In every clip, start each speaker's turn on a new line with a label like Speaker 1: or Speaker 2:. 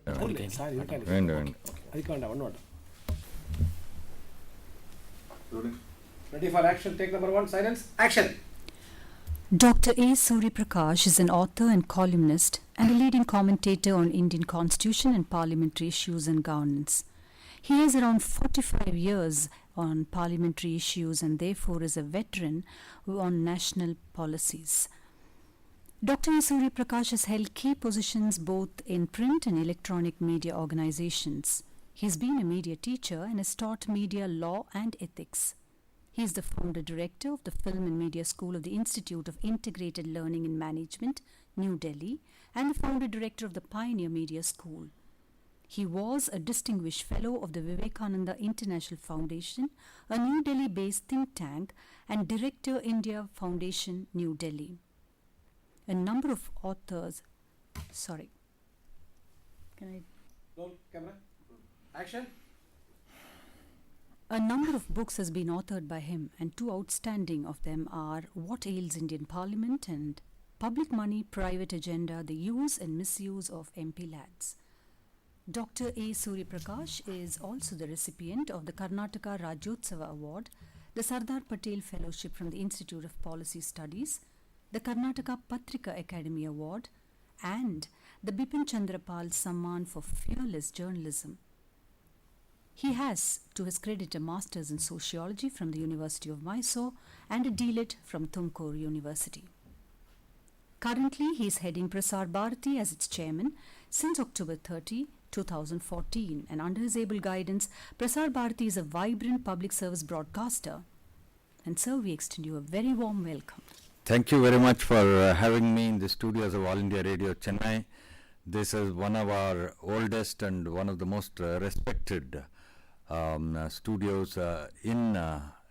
Speaker 1: Ready for action, take number 1, silence, action.
Speaker 2: Dr. A. Surya Prakash is an author and columnist and a leading commentator on Indian constitution and parliamentary issues and governance. He has around 45 years on parliamentary issues and therefore is a veteran on national policies. Dr. A. Surya Prakash has held key positions both in print and electronic media organizations. He has been a media teacher and has taught media law and ethics. He is the founder director of the Film and Media School of the Institute of Integrated Learning and Management, New Delhi, and the founder director of the Pioneer Media School. He was a distinguished fellow of the Vivekananda International Foundation, a New Delhi-based think tank, and director India Foundation, New Delhi. A number of authors,
Speaker 1: Roll camera, action.
Speaker 2: A number of books has been authored by him, and two outstanding of them are What Ails Indian Parliament and Public Money, Private Agenda, The Use and Misuse of MP Lads. Dr. A. Surya Prakash is also the recipient of the Karnataka Rajyotsava Award, the Sardar Patel Fellowship from the Institute of Policy Studies, the Karnataka Patrika Academy Award, and the Bipin Chandra Pal Samman for Fearless Journalism. He has, to his credit, a Master's in Sociology from the University of Mysore and a D.Litt from Tumkur University. Currently, he is heading Prasar Bharati as its chairman since October 30, 2014, and under his able guidance, Prasar Bharati is a vibrant public service broadcaster. And sir, we extend you a very warm welcome.
Speaker 3: Thank you very much for having me in the studios of All India Radio Chennai. This is one of our oldest and one of the most respected studios in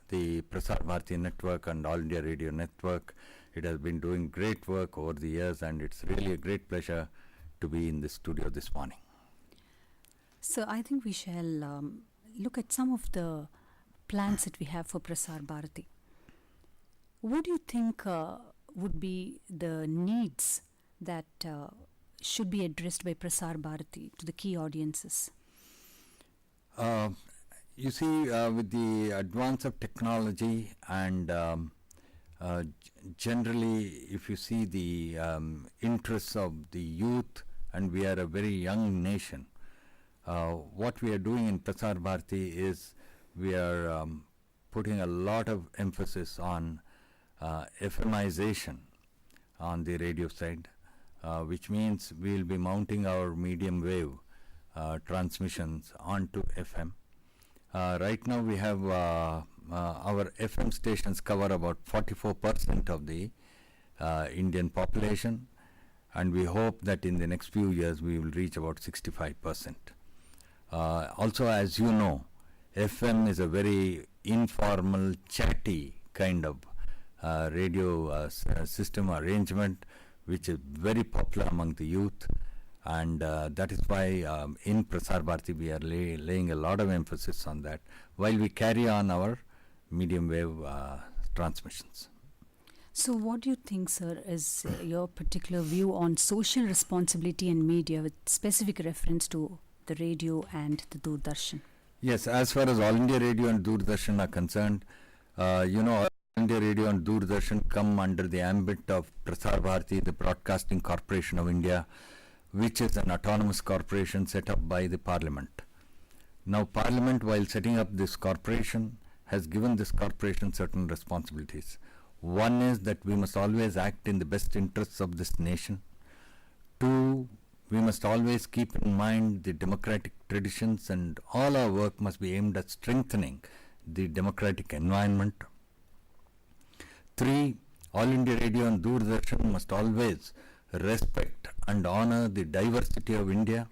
Speaker 3: the Prasar Bharati network and All India Radio network. It has been doing great work over the years, and it's really a great pleasure to be in the studio this morning.
Speaker 2: So I think we shall look at some of the plans that we have for Prasar Bharati. What do you think would be the needs that should be addressed by Prasar Bharati to the key audiences?
Speaker 3: You see, with the advance of technology and generally, if you see the interests of the youth, and we are a very young nation, what we are doing in Prasar Bharati is we are putting a lot of emphasis on FMization on the radio side, which means we will be mounting our medium wave transmissions onto FM. Right now we have our FM stations cover about 44% of the Indian population, and we hope that in the next few years we will reach about 65%. Also, as you know, FM is a very informal, chatty kind of radio system arrangement, which is very popular among the youth, and that is why in Prasar Bharati we are laying a lot of emphasis on that while we carry on our medium wave transmissions.
Speaker 2: So what do you think, sir, is your particular view on social responsibility in media with specific reference to the radio and the Doordarshan?
Speaker 3: Yes, as far as All India Radio and Doordarshan are concerned, All India Radio and Doordarshan come under the ambit of Prasar Bharati, the Broadcasting Corporation of India, which is an autonomous corporation set up by the Parliament. Now, Parliament, while setting up this corporation, has given this corporation certain responsibilities. One is that we must always act in the best interests of this nation. Two, we must always keep in mind the democratic traditions, and all our work must be aimed at strengthening the democratic environment. Three, All India Radio and Doordarshan must always respect and honor the diversity of India,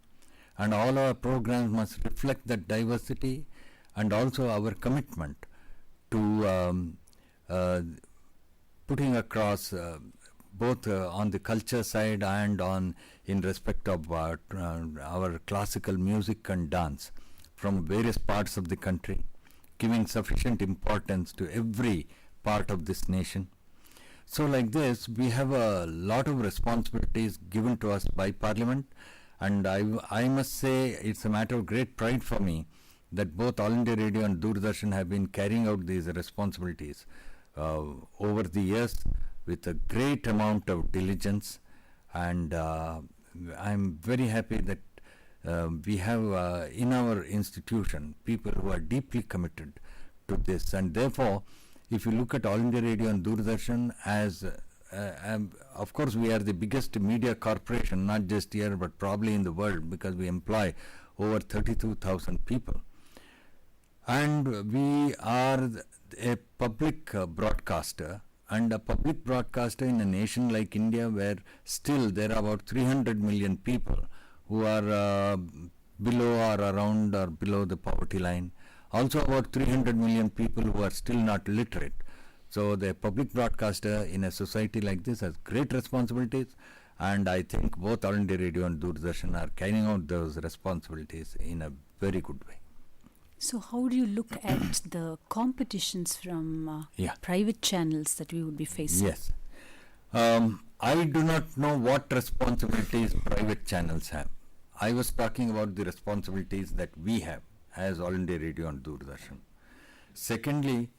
Speaker 3: and all our programs must reflect that diversity, and also our commitment to putting across both on the culture side and in respect of our classical music and dance from various parts of the country, giving sufficient importance to every part of this nation. So like this, we have a lot of responsibilities given to us by Parliament, And I must say it's a matter of great pride for me that both All India Radio and Doordarshan have been carrying out these responsibilities over the years with a great amount of diligence, and I'm very happy that we have in our institution people who are deeply committed to this, and therefore if you look at All India Radio and Doordarshan as of course we are the biggest media corporation, not just here but probably in the world, because we employ over 32,000 people, and we are a public broadcaster, and a public broadcaster in a nation like India where still there are about 300 million people who are below or around or below the poverty line. Also about 300 million people who are still not literate. So the public broadcaster in a society like this has great responsibilities, and I think both All India Radio and Doordarshan are carrying out those responsibilities in a very good way.
Speaker 2: So how do you look at the competitions from private channels that we would be facing?
Speaker 3: Yes. I do not know what responsibilities private channels have. I was talking about the responsibilities that we have as All India Radio and Doordarshan. Secondly,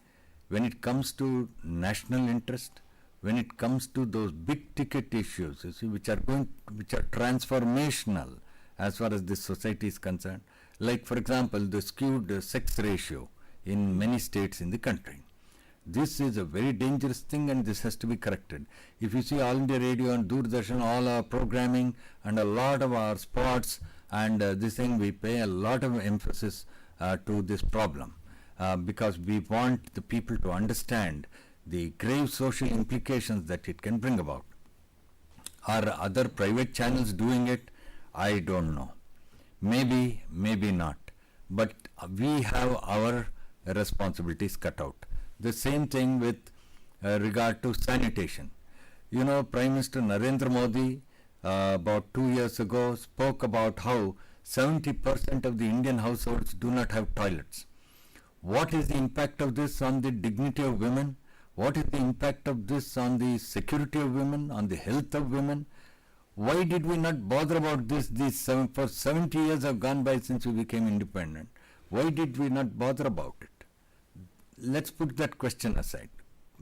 Speaker 3: when it comes to national interest, when it comes to those big ticket issues, you see, which are transformational as far as this society is concerned, like for example the skewed sex ratio in many states in the country. This is a very dangerous thing, and this has to be corrected. If you see All India Radio and Doordarshan, all our programming and a lot of our sports and this thing, we pay a lot of emphasis to this problem because we want the people to understand the grave social implications that it can bring about. Are other private channels doing it? I don't know. Maybe, maybe not. But we have our responsibilities cut out. The same thing with regard to sanitation. You know, Prime Minister Narendra Modi about 2 years ago spoke about how 70% of the Indian households do not have toilets. What is the impact of this on the dignity of women? What is the impact of this on the security of women, on the health of women? Why did we not bother about this? For 70 years have gone by since we became independent. Why did we not bother about it? Let's put that question aside.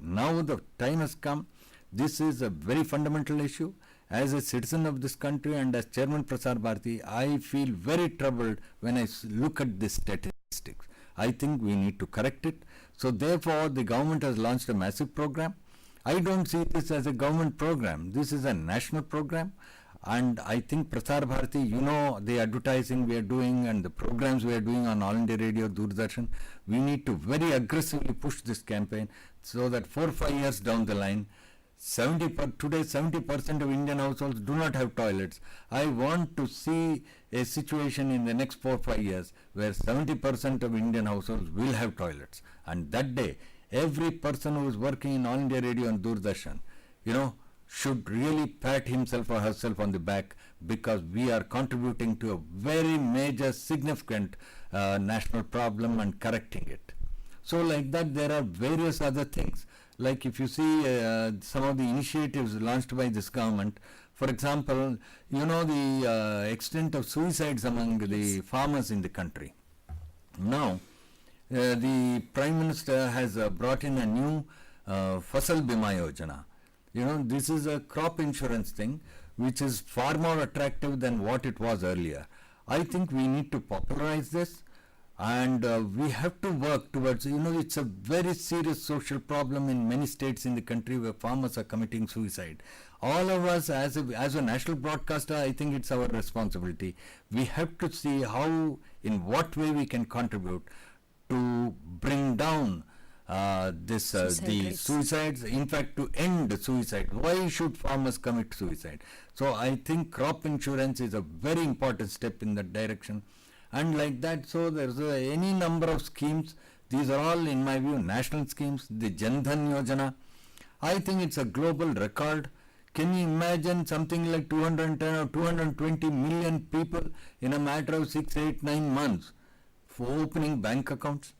Speaker 3: Now the time has come. This is a very fundamental issue. As a citizen of this country and as Chairman Prasar Bharati, I feel very troubled when I look at the statistics. I think we need to correct it. So therefore, the government has launched a massive program. I don't see this as a government program. This is a national program. And I think Prasar Bharati, you know, the advertising we are doing and the programs we are doing on All India Radio, Doordarshan, we need to very aggressively push this campaign so that 4 or 5 years down the line, today 70% of Indian households do not have toilets. I want to see a situation in the next 4 or 5 years where 70% of Indian households will have toilets. And that day, every person who is working in All India Radio and Doordarshan, you know, should really pat himself or herself on the back, because we are contributing to a very major, significant national problem and correcting it. So like that, there are various other things. Like if you see some of the initiatives launched by this government, for example, you know, the extent of suicides among the farmers in the country. Now, the Prime Minister has brought in a new Fasal Bima Yojana. You know, this is a crop insurance thing which is far more attractive than what it was earlier. I think we need to popularize this, and we have to work towards, you know, it's a very serious social problem in many states in the country where farmers are committing suicide. All of us as a national broadcaster, I think it's our responsibility. We have to see how, in what way we can contribute to bring down the suicides, in fact to end suicide. Why should farmers commit suicide? So I think crop insurance is a very important step in that direction, and like that, so there's any number of schemes. These are all, in my view, national schemes. The Jan Dhan Yojana, I think it's a global record. Can you imagine something like 210 or 220 million people in a matter of 6, 8, 9 months for opening bank accounts?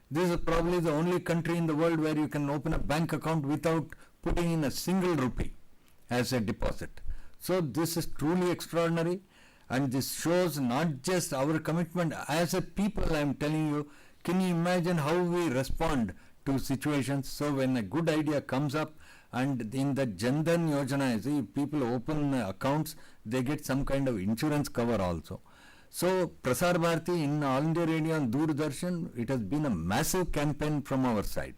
Speaker 3: This is probably the only country in the world where you can open a bank account without putting in a single rupee as a deposit. So this is truly extraordinary. And this shows not just our commitment as a people, I am telling you. Can you imagine how we respond to situations? So when a good idea comes up, and in the Jan Dhan Yojana, see, people open accounts, they get some kind of insurance cover also. So Prasar Bharati in All India Radio and Doordarshan, it has been a massive campaign from our side,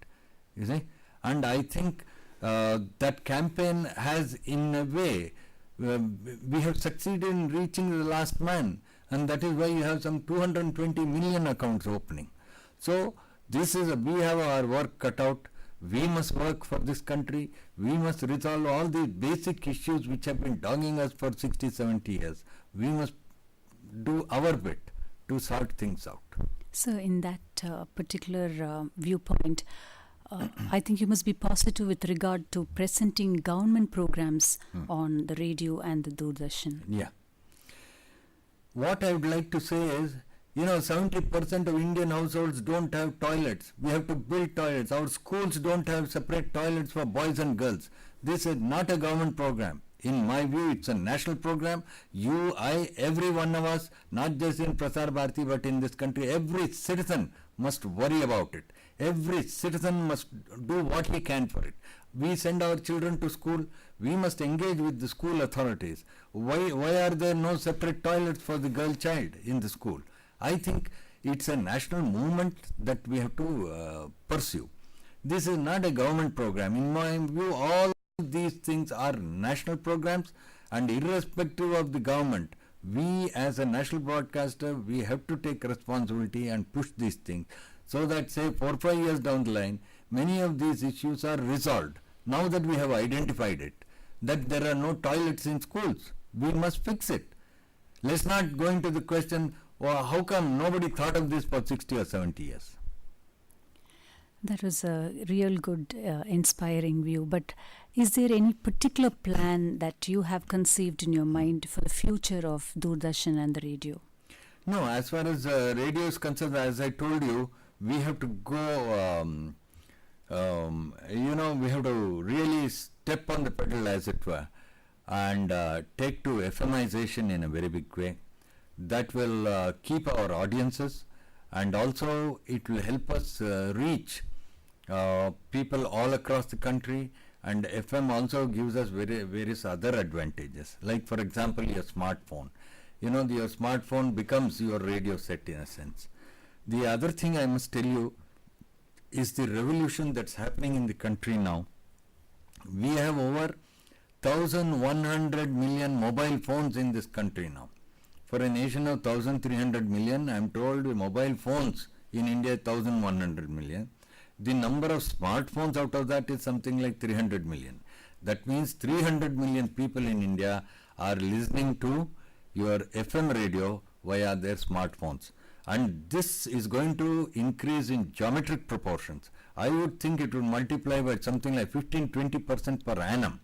Speaker 3: you see. And I think that campaign has, in a way, we have succeeded in reaching the last man, and that is why you have some 220 million accounts opening. So we have our work cut out. We must work for this country. We must resolve all the basic issues which have been dogging us for 60, 70 years. We must do our bit to sort things out.
Speaker 2: So in that particular viewpoint, I think you must be positive with regard to presenting government programs on the radio and the Doordarshan.
Speaker 3: Yeah. What I would like to say is, 70% of Indian households don't have toilets. We have to build toilets. Our schools don't have separate toilets for boys and girls. This is not a government program. In my view, it's a national program. You, I, every one of us, not just in Prasar Bharati but in this country, every citizen must worry about it. Every citizen must do what he can for it. We send our children to school. We must engage with the school authorities. Why are there no separate toilets for the girl child in the school? I think it's a national movement that we have to pursue. This is not a government program. In my view, all these things are national programs, and irrespective of the government, we as a national broadcaster, we have to take responsibility and push these things so that, say, 4 or 5 years down the line, many of these issues are resolved. Now that we have identified it, that there are no toilets in schools, we must fix it. Let's not go into the question, how come nobody thought of this for 60 or 70 years?
Speaker 2: That was a real good, inspiring view. But is there any particular plan that you have conceived in your mind for the future of Doordarshan and the radio?
Speaker 3: No, as far as radio is concerned, as I told you, we have to go, we have to really step on the pedal, as it were, and take to FMization in a very big way. That will keep our audiences, and also it will help us reach people all across the country, and FM also gives us various other advantages, like for example your smartphone. Your smartphone becomes your radio set in a sense. The other thing I must tell you is the revolution that's happening in the country now. We have over 1,100 million mobile phones in this country now. For a nation of 1,300 million, I am told the mobile phones in India 1,100 million. The number of smartphones out of that is something like 300 million. That means 300 million people in India are listening to your FM radio via their smartphones. And this is going to increase in geometric proportions. I would think it will multiply by something like 15-20% per annum.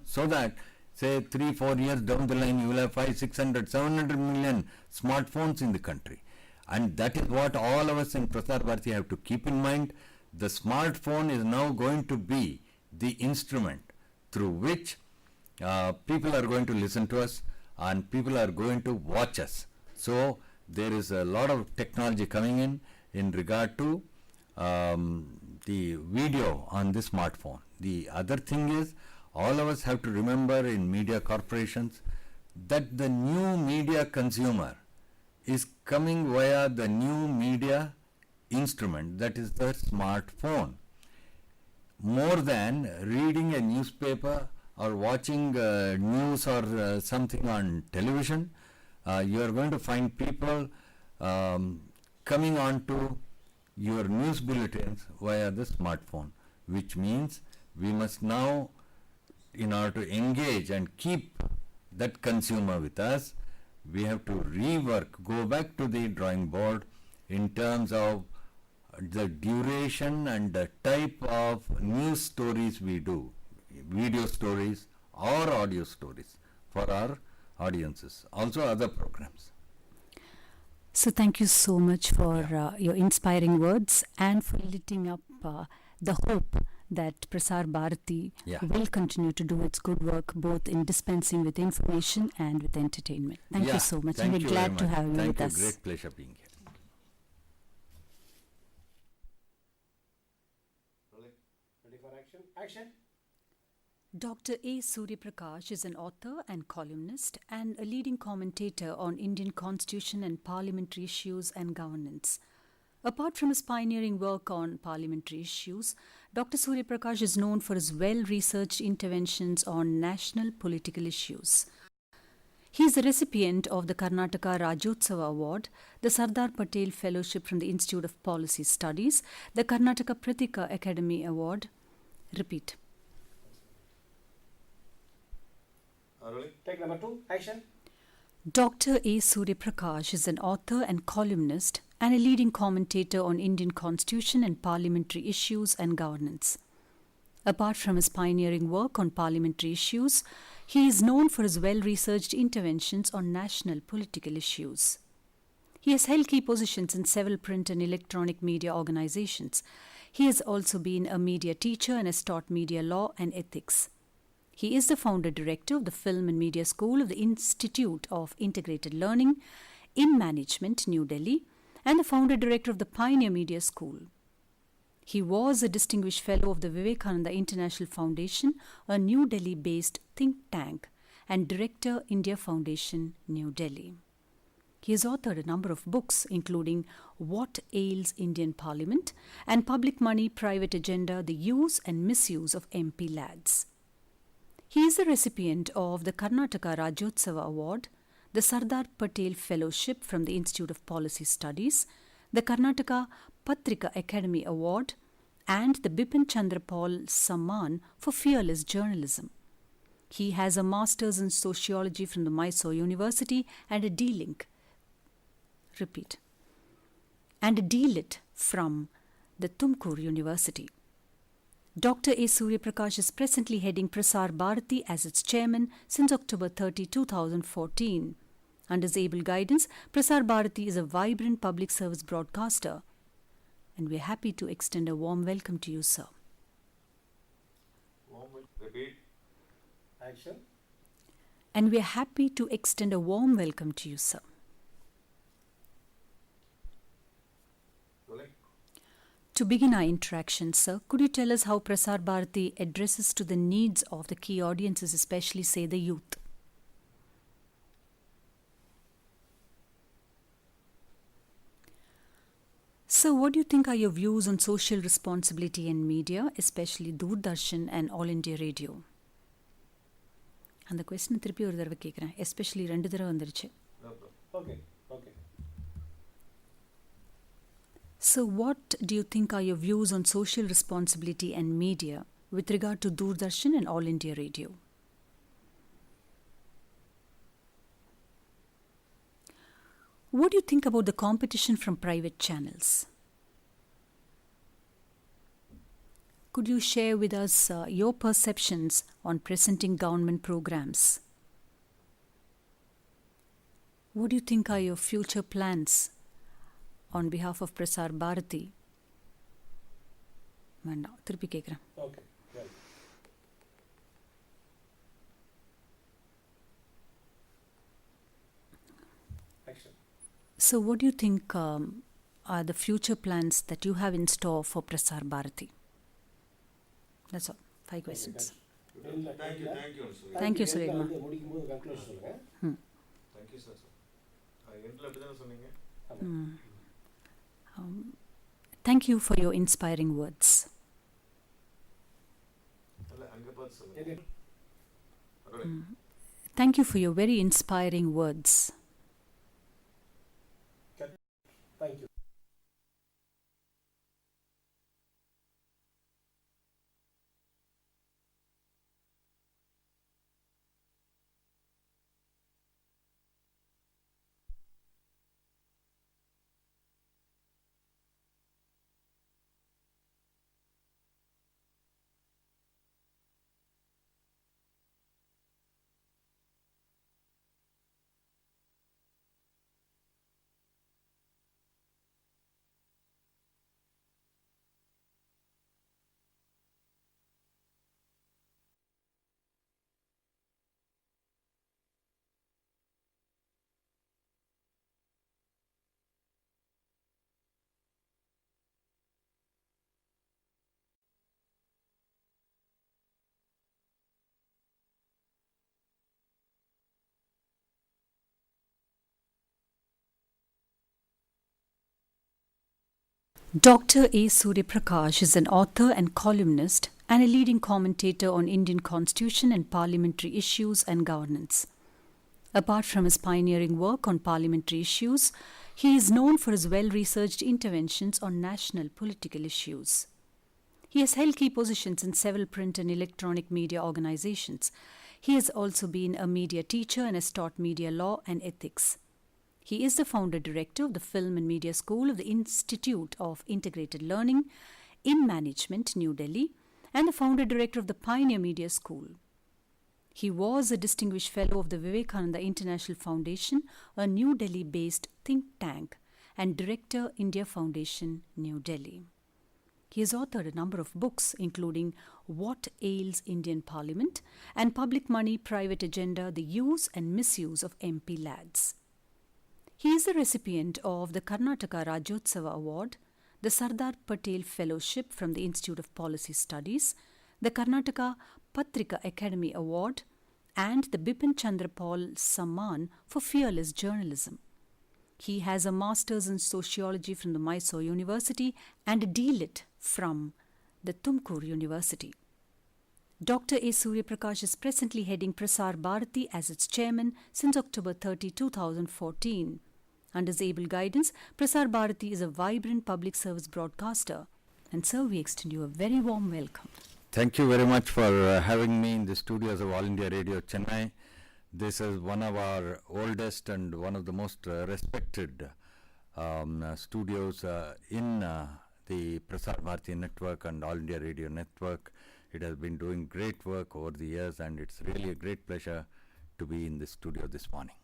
Speaker 3: So that, say, 3-4 years down the line, you will have 500-600-700 million smartphones in the country. And that is what all of us in Prasar Bharati have to keep in mind. The smartphone is now going to be the instrument through which people are going to listen to us and people are going to watch us. So there is a lot of technology coming in regard to the video on the smartphone. The other thing is, all of us have to remember in media corporations that the new media consumer is coming via the new media instrument, that is the smartphone. More than reading a newspaper or watching news or something on television, you are going to find people coming on to your news bulletins via the smartphone, which means we must now, in order to engage and keep that consumer with us, we have to go back to the drawing board in terms of the duration and the type of news stories we do, video stories or audio stories for our audiences, also other programs.
Speaker 2: So thank you so much for your inspiring words and for lighting up the hope that Prasar Bharati
Speaker 3: Yeah.
Speaker 2: will continue to do its good work both in dispensing with information and with entertainment. Thank
Speaker 3: Yeah,
Speaker 2: you so much.
Speaker 3: thank
Speaker 2: We're
Speaker 3: you
Speaker 2: glad
Speaker 3: very
Speaker 2: to
Speaker 3: much.
Speaker 2: have you
Speaker 3: Thank
Speaker 2: with
Speaker 3: you.
Speaker 2: us.
Speaker 3: Great pleasure being here.
Speaker 1: Ready for action? Action.
Speaker 2: Dr. A. Suryaprakash is an author and columnist and a leading commentator on Indian constitution and parliamentary issues and governance. Apart from his pioneering work on parliamentary issues, Dr. Suryaprakash is known for his well-researched interventions on national political issues. He is the recipient of the Karnataka Rajyotsava Award, the Sardar Patel Fellowship from the Institute of Policy Studies, the Karnataka Pratika Academy Award. Repeat.
Speaker 1: Take number 2. Action.
Speaker 2: Dr. A. Suryaprakash is an author and columnist and a leading commentator on Indian constitution and parliamentary issues and governance. Apart from his pioneering work on parliamentary issues, he is known for his well-researched interventions on national political issues. He has held key positions in several print and electronic media organizations. He has also been a media teacher and has taught media law and ethics. He is the founder director of the Film and Media School of the Institute of Integrated Learning in Management, New Delhi, and the founder director of the Pioneer Media School. He was a distinguished fellow of the Vivekananda International Foundation, a New Delhi-based think tank, and director, India Foundation, New Delhi. He has authored a number of books, including What Ails Indian Parliament and Public Money, Private Agenda, The Use and Misuse of MP Lads. He is the recipient of the Karnataka Rajyotsava Award, the Sardar Patel Fellowship from the Institute of Policy Studies, the Karnataka Patrika Academy Award, and the Bipin Chandra Paul Samman for Fearless Journalism. He has a Master's in Sociology from the Mysore University and a D-Link. Repeat. And a D-Lit from the Tumkur University. Dr. A. Suryaprakash is presently heading Prasar Bharati as its chairman since October 30, 2014. Under his able guidance, Prasar Bharati is a vibrant public service broadcaster, and we are happy to extend a warm welcome to you, sir.
Speaker 4: Repeat.
Speaker 1: Action.
Speaker 2: And we are happy to extend a warm welcome to you, sir.
Speaker 4: Rolling.
Speaker 2: To begin our interaction, sir, could you tell us how Prasar Bharati addresses to the needs of the key audiences, especially, say, the youth? So, what do you think are your views on social responsibility in media, especially Doordarshan and All India Radio? அந்த question திருப்பி ஒரு தடவை கேட்குறேன், especially 2 தடவை வந்துருச்சு.
Speaker 4: No problem.
Speaker 1: Okay. Okay.
Speaker 2: So, what do you think are your views on social responsibility and media with regard to Doordarshan and All India Radio? What do you think about the competition from private channels? Could you share with us your perceptions on presenting government programs? What do you think are your future plans on behalf of Prasar Bharati? வேண்டாம், திருப்பி கேட்குறேன்.
Speaker 1: Okay. Well. Action.
Speaker 2: So, what do you think are the future plans that you have in store for Prasar Bharati? That's all. 5 questions.
Speaker 4: Thank you, thank you, sir.
Speaker 2: Thank you, Surya.
Speaker 1: முடிக்கும்போது conclusion சொல்லுங்க.
Speaker 4: Thank you, sir. எண்டில் அப்படி தானே சொன்னீங்க?
Speaker 2: Thank you for your inspiring words.
Speaker 4: இல்ல, அங்க பார்த்து சொல்லுங்க. Rolling.
Speaker 2: Thank you for your very inspiring words.
Speaker 1: Thank you.
Speaker 2: Dr. A. Surya Prakash is an author and columnist and a leading commentator on Indian constitution and parliamentary issues and governance. Apart from his pioneering work on parliamentary issues, he is known for his well-researched interventions on national political issues. He has held key positions in several print and electronic media organizations. He has also been a media teacher and has taught media law and ethics. He is the founder-director of the Film and Media School of the Institute of Integrated Learning in Management, New Delhi, and the founder-director of the Pioneer Media School. He was a distinguished fellow of the Vivekananda International Foundation, a New Delhi-based think tank, and director, India Foundation, New Delhi. He has authored a number of books, including What Ails Indian Parliament and Public Money, Private Agenda, The Use and Misuse of MP Lads. He is the recipient of the Karnataka Rajyotsava Award, the Sardar Patel Fellowship from the Institute of Policy Studies, the Karnataka Patrika Academy Award, and the Bipin Chandra Paul Samman for Fearless Journalism. He has a Master's in Sociology from the Mysore University and a D.Lit from the Tumkur University. Dr. A. Surya Prakash is presently heading Prasar Bharati as its chairman since October 30, 2014. Under his able guidance, Prasar Bharati is a vibrant public service broadcaster. And sir, we extend you a very warm welcome.
Speaker 3: Thank you very much for having me in the studios of All India Radio Chennai. This is one of our oldest and one of the most respected studios in the Prasar Bharati network and All India Radio network. It has been doing great work over the years, and it's really a great pleasure to be in the studio this morning.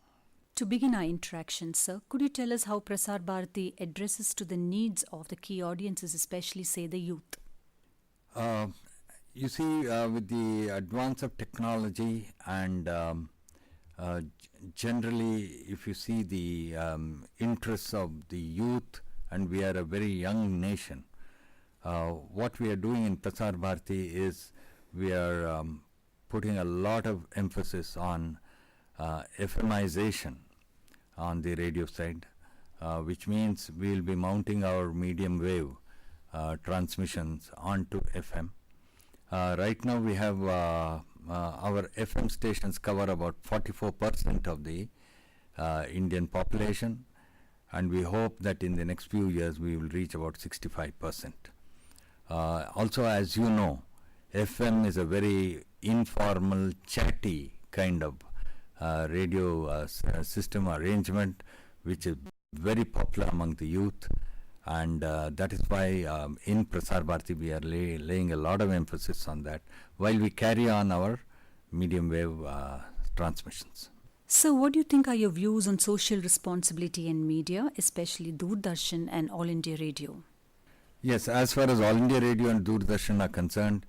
Speaker 2: To begin our interaction, sir, could you tell us how Prasar Bharati addresses to the needs of the key audiences, especially, say, the youth?
Speaker 3: You see, with the advance of technology and generally, if you see the interests of the youth, and we are a very young nation, what we are doing in Prasar Bharati is we are putting a lot of emphasis on FMization on the radio side, which means we will be mounting our medium wave transmissions onto FM. Right now we have our FM stations cover about 44% of the Indian population, and we hope that in the next few years we will reach about 65%. Also, as you know, FM is a very informal, chatty kind of radio system arrangement, which is very popular among the youth, and that is why in Prasar Bharati we are laying a lot of emphasis on that while we carry on our medium wave transmissions.
Speaker 2: So, what do you think are your views on social responsibility in media, especially Doordarshan and All India Radio?
Speaker 3: Yes, as far as All India Radio and Doordarshan are concerned,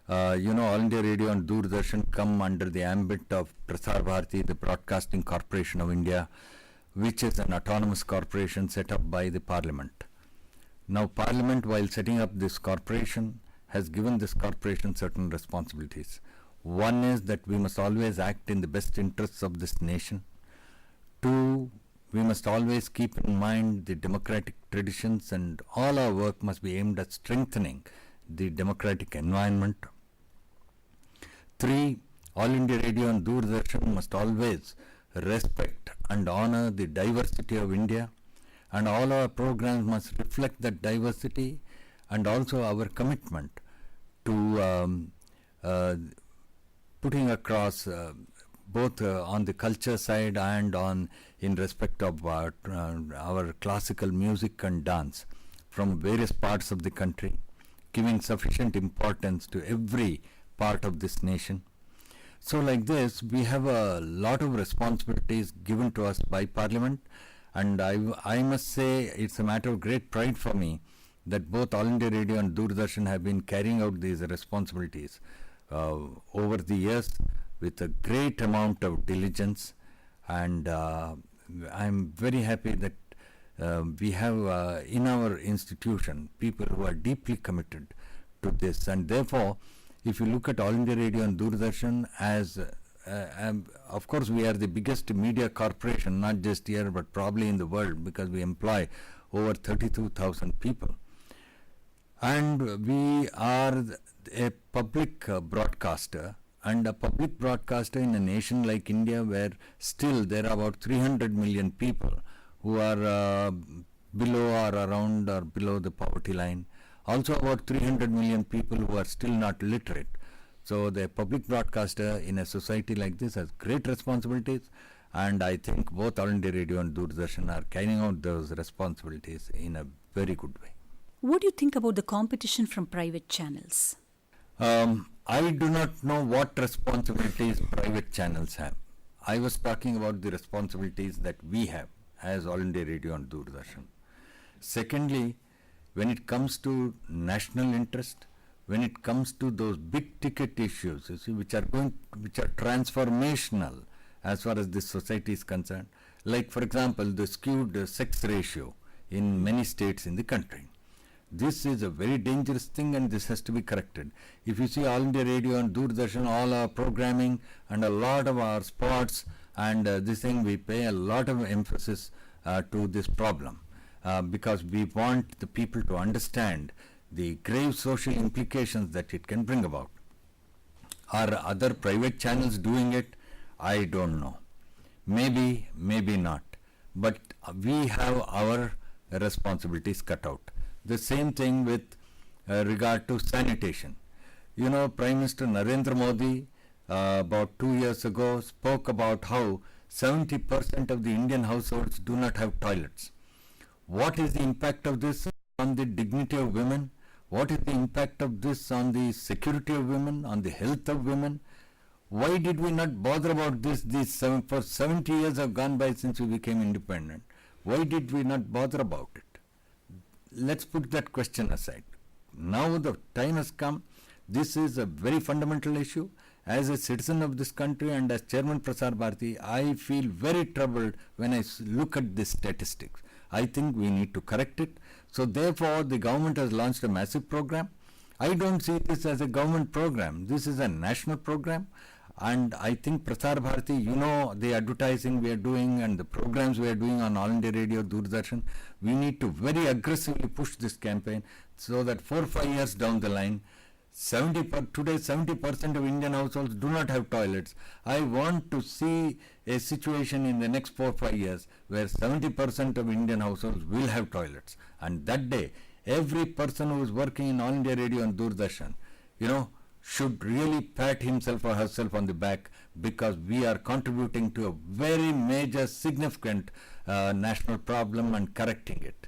Speaker 3: All India Radio and Doordarshan come under the ambit of Prasar Bharati, the Broadcasting Corporation of India, which is an autonomous corporation set up by the Parliament. Now, Parliament, while setting up this corporation, has given this corporation certain responsibilities. One is that we must always act in the best interests of this nation. Two, we must always keep in mind the democratic traditions, and all our work must be aimed at strengthening the democratic environment. 3, All India Radio and Doordarshan must always respect and honor the diversity of India, and all our programs must reflect that diversity, and also our commitment to putting across both on the culture side and in respect of our classical music and dance from various parts of the country, giving sufficient importance to every part of this nation. So like this, we have a lot of responsibilities given to us by Parliament, and I must say it's a matter of great pride for me that both All India Radio and Doordarshan have been carrying out these responsibilities over the years with a great amount of diligence, and I'm very happy that we have in our institution people who are deeply committed to this, and therefore if you look at All India Radio and Doordarshan as of course we are the biggest media corporation, not just here but probably in the world, because we employ over 32,000 people. And we are a public broadcaster, and a public broadcaster in a nation like India, where still there are about 300 million people who are below or around or below the poverty line. Also about 300 million people who are still not literate. So the public broadcaster in a society like this has great responsibilities, and I think both All India Radio and Doordarshan are carrying out those responsibilities in a very good way.
Speaker 2: What do you think about the competition from private channels?
Speaker 3: I do not know what responsibilities private channels have. I was talking about the responsibilities that we have as All India Radio and Doordarshan. Secondly, when it comes to national interest, when it comes to those big ticket issues, you see, which are transformational as far as this society is concerned, like for example the skewed sex ratio in many states in the country. This is a very dangerous thing, and this has to be corrected. If you see All India Radio and Doordarshan, all our programming and a lot of our spots and this thing, we pay a lot of emphasis to this problem because we want the people to understand the grave social implications that it can bring about. Are other private channels doing it? I don't know. Maybe, maybe not. But we have our responsibilities cut out. The same thing with regard to sanitation. You know, Prime Minister Narendra Modi about 2 years ago spoke about how 70% of the Indian households do not have toilets. What is the impact of this on the dignity of women? What is the impact of this on the security of women, on the health of women? Why did we not bother about this? For 70 years have gone by since we became independent. Why did we not bother about it? Let's put that question aside. Now the time has come. This is a very fundamental issue. As a citizen of this country and as Chairman Prasar Bharati, I feel very troubled when I look at the statistics. I think we need to correct it. So therefore, the government has launched a massive program. I don't see this as a government program. This is a national program. And I think Prasar Bharati, you know, the advertising we are doing and the programs we are doing on All India Radio, Doordarshan, we need to very aggressively push this campaign so that 4 or 5 years down the line, today 70% of Indian households do not have toilets. I want to see a situation in the next 4 or 5 years where 70% of Indian households will have toilets. And that day, every person who is working in All India Radio and Doordarshan, you know, should really pat himself or herself on the back, because we are contributing to a very major, significant national problem and correcting it.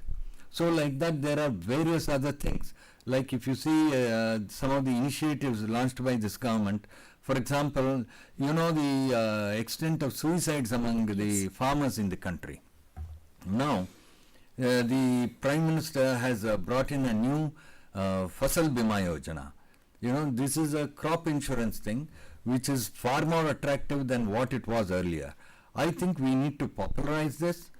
Speaker 3: So like that, there are various other things. Like if you see some of the initiatives launched by this government, for example, you know, the extent of suicides among the farmers in the country. Now, the Prime Minister has brought in a new Fasal Bima Yojana. You know, this is a crop insurance thing which is far more attractive than what it was earlier. I think we need to popularize this,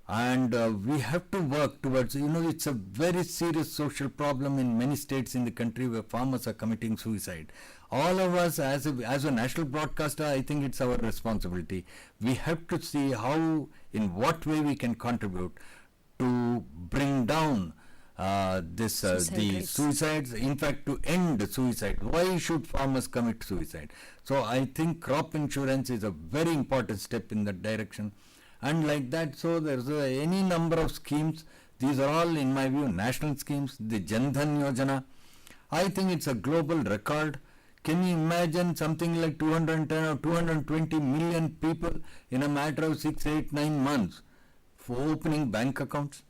Speaker 3: and we have to work towards, you know, it's a very serious social problem in many states in the country where farmers are committing suicide. All of us as a national broadcaster, I think it's our responsibility. We have to see how, in what way we can contribute to bring down the suicides, in fact to end suicide. Why should farmers commit suicide? So I think crop insurance is a very important step in that direction. And like that, so there's any number of schemes. These are all, in my view, national schemes. The Jan Dhan Yojana, I think it's a global record. Can you imagine something like 210 or 220 million people in a matter of 6, 8, 9 months for opening bank accounts?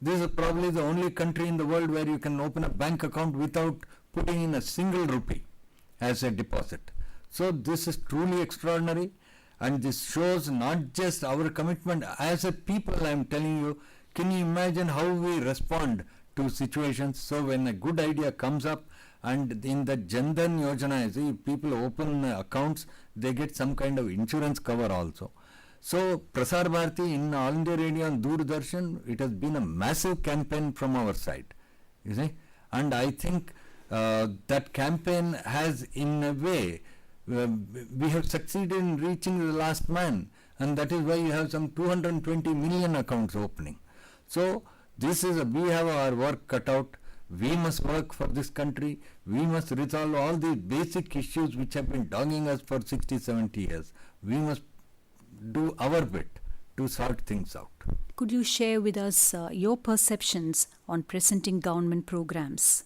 Speaker 3: This is probably the only country in the world where you can open a bank account without putting in a single rupee as a deposit. So this is truly extraordinary, and this shows not just our commitment as a people. I am telling you, can you imagine how we respond to situations? So when a good idea comes up, and in the Jan Dhan Yojana, see, people open accounts, they get some kind of insurance cover also. So Prasar Bharati in All India Radio and Doordarshan, it has been a massive campaign from our side, you see, and I think that campaign has, in a way, we have succeeded in reaching the last man, and that is why you have some 220 million accounts opening. So this is we have our work cut out. We must work for this country. We must resolve all these basic issues which have been dogging us for 60, 70 years. We must do our bit to sort things out.
Speaker 2: Could you share with us your perceptions on presenting government programs?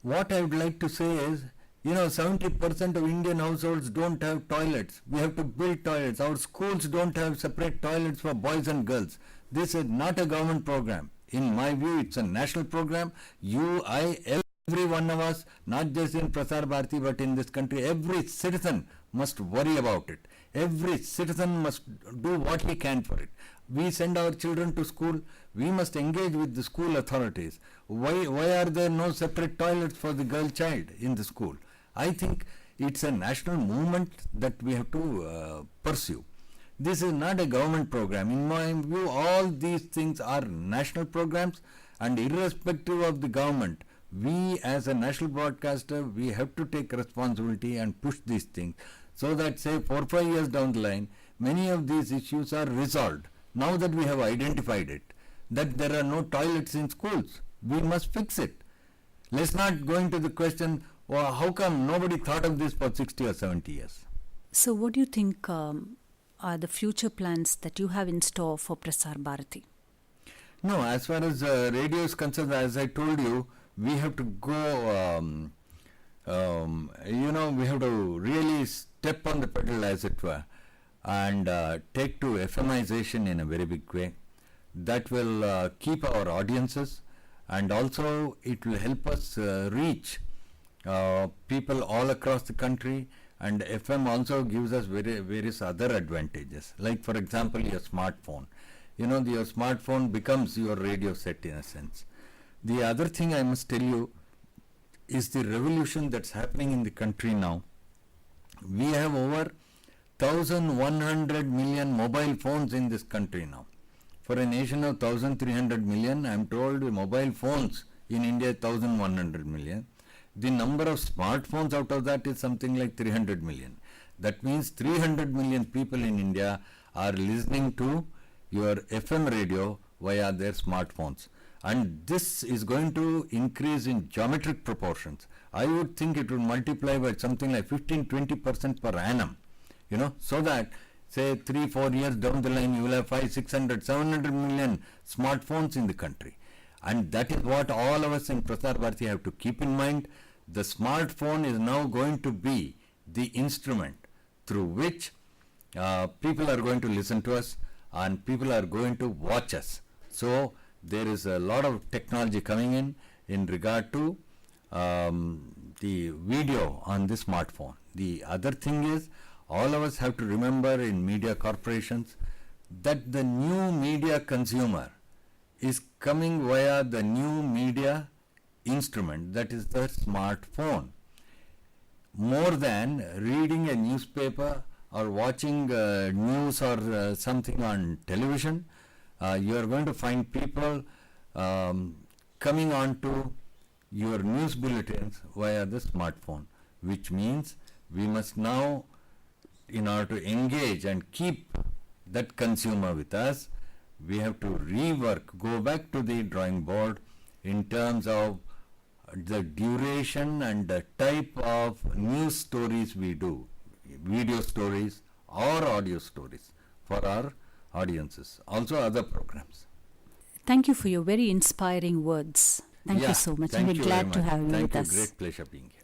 Speaker 3: What I would like to say is, 70% of Indian households don't have toilets. We have to build toilets. Our schools don't have separate toilets for boys and girls. This is not a government program. In my view, it's a national program. You, I, every one of us, not just in Prasar Bharati but in this country, every citizen must worry about it. Every citizen must do what he can for it. We send our children to school. We must engage with the school authorities. Why are there no separate toilets for the girl child in the school? I think it's a national movement that we have to pursue. This is not a government program. In my view, all these things are national programs, and irrespective of the government, we as a national broadcaster, we have to take responsibility and push these things so that, say, 4 or 5 years down the line, many of these issues are resolved. Now that we have identified it, that there are no toilets in schools, we must fix it. Let's not go into the question, well, how come nobody thought of this for 60 or 70 years?
Speaker 2: So what do you think are the future plans that you have in store for Prasar Bharati?
Speaker 3: No, as far as radio is concerned, as I told you, we have to go, we have to really step on the pedal, as it were, and take to FMization in a very big way. That will keep our audiences, and also it will help us reach people all across the country, and FM also gives us various other advantages, like for example your smartphone. Your smartphone becomes your radio set in a sense. The other thing I must tell you is the revolution that's happening in the country now. We have over 1,100 million mobile phones in this country now. For a nation of 1,300 million, I am told the mobile phones in India 1,100 million. The number of smartphones out of that is something like 300 million. That means 300 million people in India are listening to your FM radio via their smartphones. And this is going to increase in geometric proportions. I would think it will multiply by something like 15-20% per annum. So that, say, 3-4 years down the line, you will have 500-600-700 million smartphones in the country. And that is what all of us in Prasar Bharati have to keep in mind. The smartphone is now going to be the instrument through which people are going to listen to us and people are going to watch us. So there is a lot of technology coming in regard to the video on the smartphone. The other thing is, all of us have to remember in media corporations that the new media consumer is coming via the new media instrument, that is the smartphone. More than reading a newspaper or watching news or something on television, you are going to find people coming on to your news bulletins via the smartphone, which means we must now, in order to engage and keep that consumer with us, we have to go back to the drawing board in terms of the duration and the type of news stories we do, video stories or audio stories for our audiences, also other programs.
Speaker 2: Thank you for your very inspiring words. Thank you so much.
Speaker 3: Thank
Speaker 2: We're
Speaker 3: you
Speaker 2: glad
Speaker 3: very
Speaker 2: to
Speaker 3: much.
Speaker 2: have you
Speaker 3: Thank
Speaker 2: with
Speaker 3: you.
Speaker 2: us.
Speaker 3: Great pleasure being here.